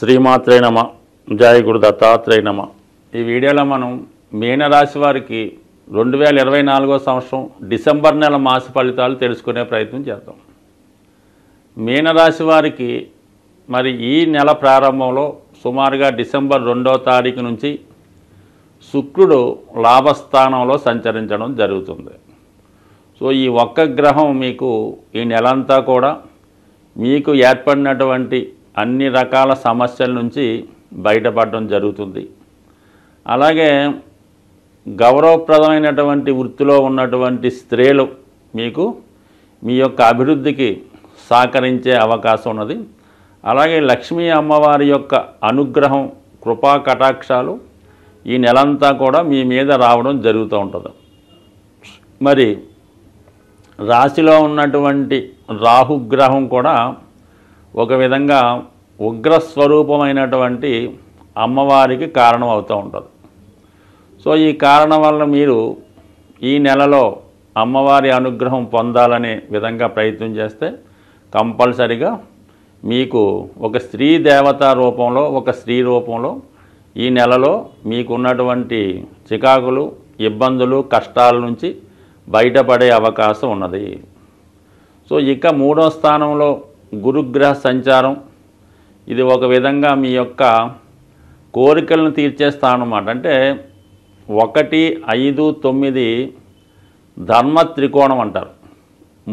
శ్రీమాత్రే నమ. జయ గురు దత్తాత్రేయ నమ. ఈ వీడియోలో మనం మీనరాశి వారికి 2024 సంవత్సరం డిసెంబర్ నెల మాస ఫలితాలు తెలుసుకునే ప్రయత్నం చేద్దాం. మీనరాశి వారికి మరి ఈ నెల ప్రారంభంలో సుమారుగా డిసెంబర్ 2వ తారీఖు నుంచి శుక్రుడు లాభస్థానంలో సంచరించడం జరుగుతుంది. సో ఈ ఒక్క గ్రహం మీకు ఈ నెలంతా కూడా మీకు ఏర్పడినటువంటి అన్ని రకాల సమస్యల నుంచి బయటపడడం జరుగుతుంది. అలాగే గౌరవప్రదమైనటువంటి వృత్తిలో ఉన్నటువంటి స్త్రీలు మీకు మీ యొక్క అభివృద్ధికి సహకరించే అవకాశం ఉన్నది. అలాగే లక్ష్మీ అమ్మవారి యొక్క అనుగ్రహం, కృపా కటాక్షాలు ఈ నెలంతా కూడా మీ మీద రావడం జరుగుతూ ఉంటుంది. మరి రాశిలో ఉన్నటువంటి రాహుగ్రహం కూడా ఒక విధంగా ఉగ్రస్వరూపమైనటువంటి అమ్మవారికి కారణం అవుతూ ఉంటుంది. సో ఈ కారణం వల్ల మీరు ఈ నెలలో అమ్మవారి అనుగ్రహం పొందాలనే విధంగా ప్రయత్నం చేస్తే కంపల్సరిగా మీకు ఒక స్త్రీ దేవతా రూపంలో, ఒక స్త్రీ రూపంలో ఈ నెలలో మీకున్నటువంటి చికాకులు, ఇబ్బందులు, కష్టాల నుంచి బయటపడే అవకాశం ఉన్నది. సో ఇక 3వ స్థానంలో గురుగ్రహ సంచారం, ఇది ఒక విధంగా మీ యొక్క కోరికలను తీర్చే స్థానం అన్నమాట. అంటే 1, 5, 9 ధర్మ త్రికోణం అంటారు.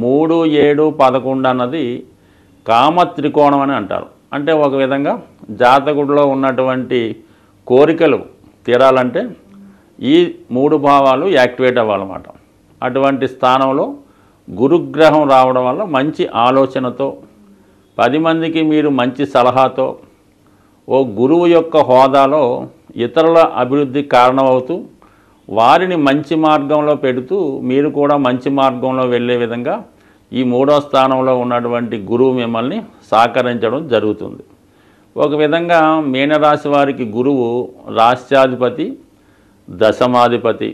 3, 7, 11 అన్నది కామ త్రికోణం అని అంటారు. అంటే ఒక విధంగా జాతకుడిలో ఉన్నటువంటి కోరికలు తీరాలంటే ఈ 3 భావాలు యాక్టివేట్ అవ్వాలన్నమాట. అటువంటి స్థానంలో గురుగ్రహం రావడం వల్ల మంచి ఆలోచనతో, 10 మందికి మీరు మంచి సలహాతో, ఓ గురువు యొక్క హోదాలో ఇతరుల అభివృద్ధికి కారణమవుతూ వారిని మంచి మార్గంలో పెడుతూ మీరు కూడా మంచి మార్గంలో వెళ్ళే విధంగా ఈ 3వ స్థానంలో ఉన్నటువంటి గురువు మిమ్మల్ని సహకరించడం జరుగుతుంది. ఒక విధంగా మీనరాశి వారికి గురువు రాష్ట్రాధిపతి, దశమాధిపతి.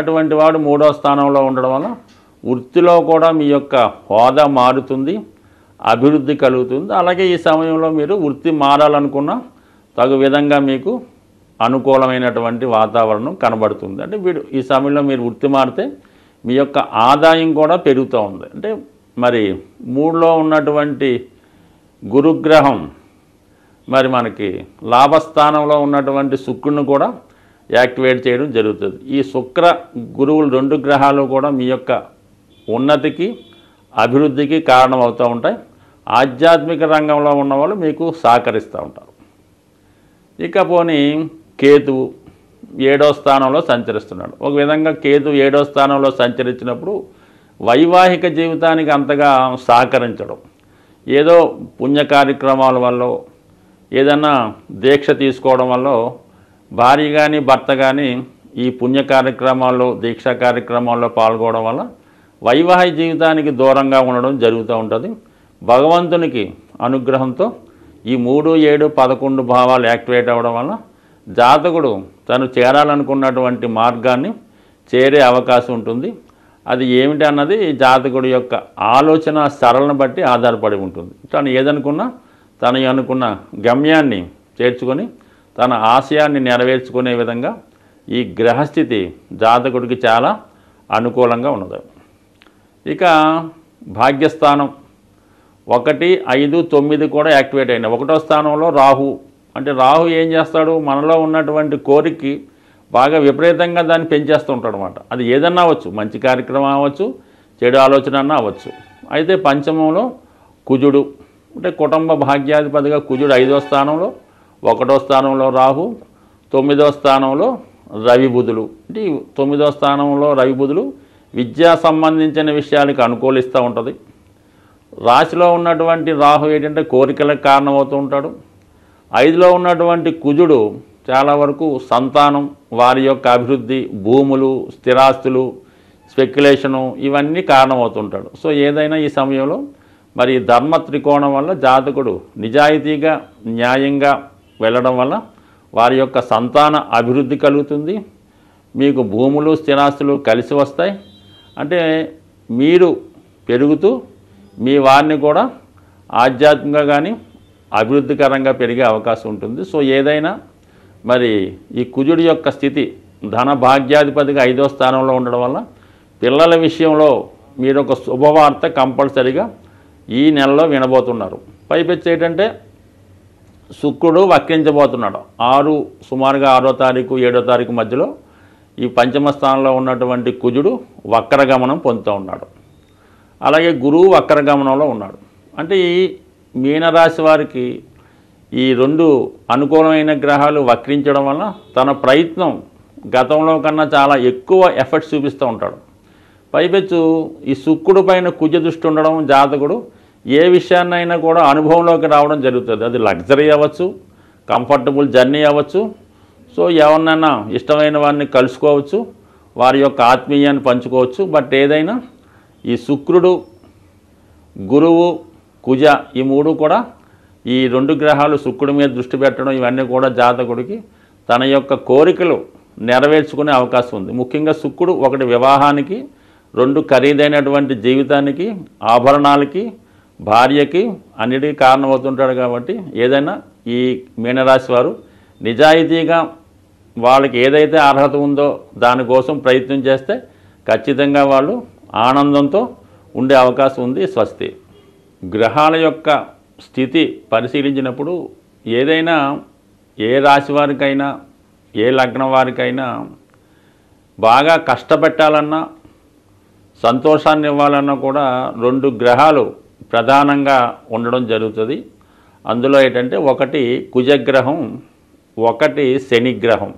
అటువంటి వాడు 3వ స్థానంలో ఉండడం వల్ల వృత్తిలో కూడా మీ యొక్క హోదా మారుతుంది, అభివృద్ధి కలుగుతుంది. అలాగే ఈ సమయంలో మీరు వృత్తి మారాలనుకున్న తగు విధంగా మీకు అనుకూలమైనటువంటి వాతావరణం కనబడుతుంది. అంటే ఈ సమయంలో మీరు వృత్తి మారితే మీ యొక్క ఆదాయం కూడా పెరుగుతూ ఉంది. అంటే మరి 3లో ఉన్నటువంటి గురుగ్రహం మరి మనకి లాభస్థానంలో ఉన్నటువంటి శుక్రుని కూడా యాక్టివేట్ చేయడం జరుగుతుంది. ఈ శుక్ర గురువులు 2 గ్రహాలు కూడా మీ యొక్క ఉన్నతికి, అభివృద్ధికి కారణం అవుతూ ఉంటాయి. ఆధ్యాత్మిక రంగంలో ఉన్నవాళ్ళు మీకు సహకరిస్తూ ఉంటారు. ఇకపోని కేతువు 7వ స్థానంలో సంచరిస్తున్నాడు. ఒక విధంగా కేతు 7వ స్థానంలో సంచరించినప్పుడు వైవాహిక జీవితానికి అంతగా సహకరించడం, ఏదో పుణ్య కార్యక్రమాల వల్ల, ఏదన్నా దీక్ష తీసుకోవడం వల్ల భార్య కానీ భర్త కానీ ఈ పుణ్య కార్యక్రమాల్లో, దీక్షా కార్యక్రమాల్లో పాల్గొనడం వల్ల వైవాహిక జీవితానికి దూరంగా ఉండడం జరుగుతూ ఉంటుంది. భగవంతునికి అనుగ్రహంతో ఈ 3, 7, 11 భావాలు యాక్టివేట్ అవ్వడం వల్ల జాతకుడు తను చేరాలనుకున్నటువంటి మార్గాన్ని చేరే అవకాశం ఉంటుంది. అది ఏమిటి అన్నది జాతకుడి యొక్క ఆలోచన సరళను బట్టి ఆధారపడి ఉంటుంది. తను ఏదనుకున్నా తను అనుకున్న గమ్యాన్ని చేర్చుకొని తన ఆశయాన్ని నెరవేర్చుకునే విధంగా ఈ గ్రహస్థితి జాతకుడికి చాలా అనుకూలంగా ఉన్నది. ఇక భాగ్యస్థానం 1, 5, 9 కూడా యాక్టివేట్ అయినాయి. 1వ స్థానంలో రాహు. అంటే రాహు ఏం చేస్తాడు, మనలో ఉన్నటువంటి కోరికకి బాగా విపరీతంగా దాన్ని పెంచేస్తూ ఉంటాడు అనమాట. అది ఏదన్నా అవ్వచ్చు, మంచి కార్యక్రమం అవ్వచ్చు, చెడు ఆలోచన అన్నా అవ్వచ్చు. అయితే పంచమంలో కుజుడు, అంటే కుటుంబ భాగ్యాధిపతిగా కుజుడు 5వ స్థానంలో, 1వ స్థానంలో రాహు, 9వ స్థానంలో రవి బుధులు. అంటే 9వ స్థానంలో రవి బుధులు విద్యా సంబంధించిన విషయాలకు అనుకూలిస్తూ ఉంటుంది. రాశిలో ఉన్నటువంటి రాహు ఏంటంటే కోరికలకు కారణమవుతూ ఉంటాడు. 5లో ఉన్నటువంటి కుజుడు చాలా వరకు సంతానం, వారి యొక్క అభివృద్ధి, భూములు, స్థిరాస్తులు, స్పెక్యులేషను ఇవన్నీ కారణమవుతుంటాడు. సో ఏదైనా ఈ సమయంలో మరి ధర్మ త్రికోణం వల్ల జాతకుడు నిజాయితీగా, న్యాయంగా వెళ్ళడం వల్ల వారి యొక్క సంతాన అభివృద్ధి కలుగుతుంది. మీకు భూములు, స్థిరాస్తులు కలిసి వస్తాయి. అంటే మీరు పెరుగుతూ మీ వారిని కూడా ఆధ్యాత్మికంగా కానీ అభివృద్ధికరంగా పెరిగే అవకాశం ఉంటుంది. సో ఏదైనా మరి ఈ కుజుడి యొక్క స్థితి ధన భాగ్యాధిపతిగా 5వ స్థానంలో ఉండడం వల్ల పిల్లల విషయంలో మీరు ఒక శుభవార్త కంపల్సరిగా ఈ నెలలో వినబోతున్నారు. పైపెచ్చి ఏంటంటే శుక్రుడు వక్రించబోతున్నాడు. సుమారుగా 6వ తారీఖు 7వ తారీఖు మధ్యలో ఈ పంచమ స్థానంలో ఉన్నటువంటి కుజుడు వక్రగమనం పొందుతూ ఉన్నాడు. అలాగే గురువు వక్రగమనంలో ఉన్నాడు. అంటే ఈ మీనరాశి వారికి ఈ 2 అనుకూలమైన గ్రహాలు వక్రించడం వల్ల తన ప్రయత్నం గతంలో కన్నా చాలా ఎక్కువ ఎఫర్ట్స్ చూపిస్తూ ఉంటాడు. పైపెచ్చు ఈ శుక్రుడు పైన కుజ దృష్టి ఉండడం జాతకుడు ఏ విషయాన్నైనా కూడా అనుభవంలోకి రావడం జరుగుతుంది. అది లగ్జరీ అవ్వచ్చు, కంఫర్టబుల్ జర్నీ అవ్వచ్చు. సో ఎవరినైనా ఇష్టమైన వారిని కలుసుకోవచ్చు, వారి యొక్క ఆత్మీయాన్ని పంచుకోవచ్చు. బట్ ఏదైనా ఈ శుక్రుడు, గురువు, కుజ ఈ 3 కూడా ఈ 2 గ్రహాలు శుక్రుడి మీద దృష్టి పెట్టడం ఇవన్నీ కూడా జాతకుడికి తన యొక్క కోరికలు నెరవేర్చుకునే అవకాశం ఉంది. ముఖ్యంగా శుక్రుడు ఒకటి వివాహానికి, 2 ఖరీదైనటువంటి జీవితానికి, ఆభరణాలకి, భార్యకి అన్నిటికీ కారణమవుతుంటాడు. కాబట్టి ఏదైనా ఈ మీనరాశి వారు నిజాయితీగా వాళ్ళకి ఏదైతే అర్హత ఉందో దానికోసం ప్రయత్నం చేస్తే ఖచ్చితంగా వాళ్ళు ఆనందంతో ఉండే అవకాశం ఉంది. స్వస్తి. గ్రహాల యొక్క స్థితి పరిశీలించినప్పుడు ఏదైనా ఏ రాశి వారికైనా ఏ లగ్నం వారికైనా బాగా కష్టపెట్టాలన్నా సంతోషాన్ని ఇవ్వాలన్నా కూడా 2 గ్రహాలు ప్రధానంగా ఉండడం జరుగుతుంది. అందులో ఏంటంటే ఒకటి కుజగ్రహం, ఒకటి శనిగ్రహం.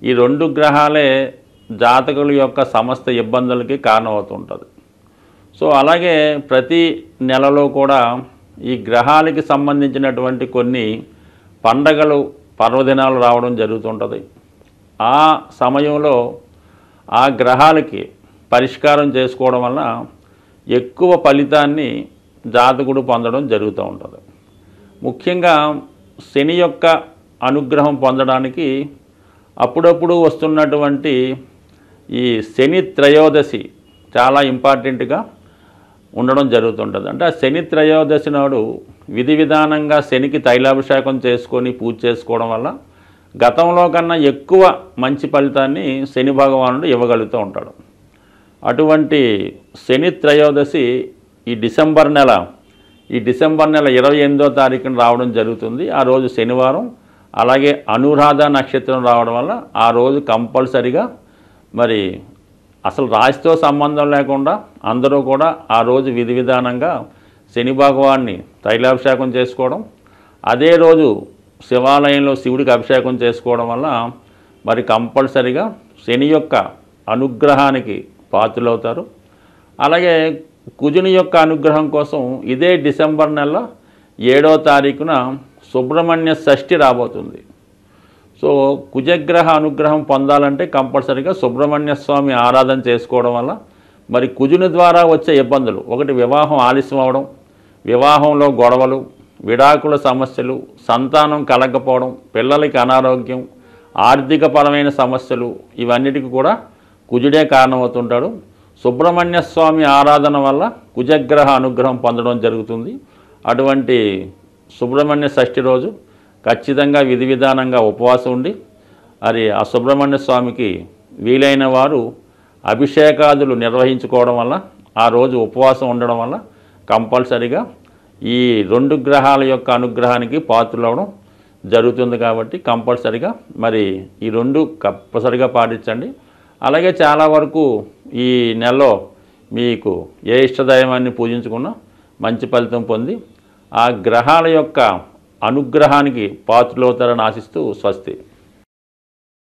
ఈ 2 గ్రహాలే జాతకుల యొక్క సమస్త ఇబ్బందులకి కారణమవుతుంటుంది. సో అలాగే ప్రతి నెలలో కూడా ఈ గ్రహాలకి సంబంధించినటువంటి కొన్ని పండగలు, పర్వదినాలు రావడం జరుగుతుంటుంది. ఆ సమయంలో ఆ గ్రహాలకి పరిష్కారం చేసుకోవడం వల్ల ఎక్కువ ఫలితాన్ని జాతకుడు పొందడం జరుగుతూ ఉంటుంది. ముఖ్యంగా శని యొక్క అనుగ్రహం పొందడానికి అప్పుడప్పుడు వస్తున్నటువంటి ఈ శని త్రయోదశి చాలా ఇంపార్టెంట్గా ఉండడం జరుగుతుంటుంది. అంటే ఆ శని త్రయోదశి నాడు విధి విధానంగా శనికి తైలాభిషేకం చేసుకొని పూజ చేసుకోవడం వల్ల గతంలో కన్నా ఎక్కువ మంచి ఫలితాన్ని శని భగవానుడు ఇవ్వగలుగుతూ ఉంటాడు. అటువంటి శని త్రయోదశి ఈ డిసెంబర్ నెల 28వ తారీఖున రావడం జరుగుతుంది. ఆ రోజు శనివారం. అలాగే అనురాధ నక్షత్రం రావడం వల్ల ఆ రోజు కంపల్సరిగా మరి అసలు రాశితో సంబంధం లేకుండా అందరూ కూడా ఆ రోజు విధి విధానంగా శని భగవాన్ని తైలాభిషేకం చేసుకోవడం, అదే రోజు శివాలయంలో శివుడికి అభిషేకం చేసుకోవడం వల్ల మరి కంపల్సరిగా శని యొక్క అనుగ్రహానికి పాత్రులవుతారు. అలాగే కుజుని యొక్క అనుగ్రహం కోసం ఇదే డిసెంబర్ నెల 7వ తారీఖున సుబ్రహ్మణ్య షష్ఠి రాబోతుంది. సో కుజగ్రహ అనుగ్రహం పొందాలంటే కంపల్సరిగా సుబ్రహ్మణ్య స్వామి ఆరాధన చేసుకోవడం వల్ల మరి కుజుని ద్వారా వచ్చే ఇబ్బందులు, ఒకటి వివాహం ఆలస్యం అవడం, వివాహంలో గొడవలు, విడాకుల సమస్యలు, సంతానం కలగకపోవడం, పిల్లలకి అనారోగ్యం, ఆర్థికపరమైన సమస్యలు ఇవన్నిటికీ కూడా కుజుడే కారణమవుతుంటాడు. సుబ్రహ్మణ్య స్వామి ఆరాధన వల్ల కుజగ్రహ అనుగ్రహం పొందడం జరుగుతుంది. అటువంటి సుబ్రహ్మణ్య షష్ఠి రోజు ఖచ్చితంగా విధి విధానంగా ఉపవాసం ఉండి మరి ఆ సుబ్రహ్మణ్య స్వామికి వీలైన వారు అభిషేకాదులు నిర్వహించుకోవడం వల్ల, ఆ రోజు ఉపవాసం ఉండడం వల్ల కంపల్సరిగా ఈ 2 గ్రహాల యొక్క అనుగ్రహానికి పాత్రలవడం జరుగుతుంది. కాబట్టి కంపల్సరిగా మరి ఈ 2 కంపల్సరిగా పాటించండి. అలాగే చాలా వరకు ఈ నెలలో మీకు ఏ ఇష్టదైవాన్ని పూజించుకున్నా మంచి ఫలితం పొంది ఆ గ్రహాల యొక్క అనుగ్రహానికి పాత్రలవుతారని ఆశిస్తూ స్వస్తి.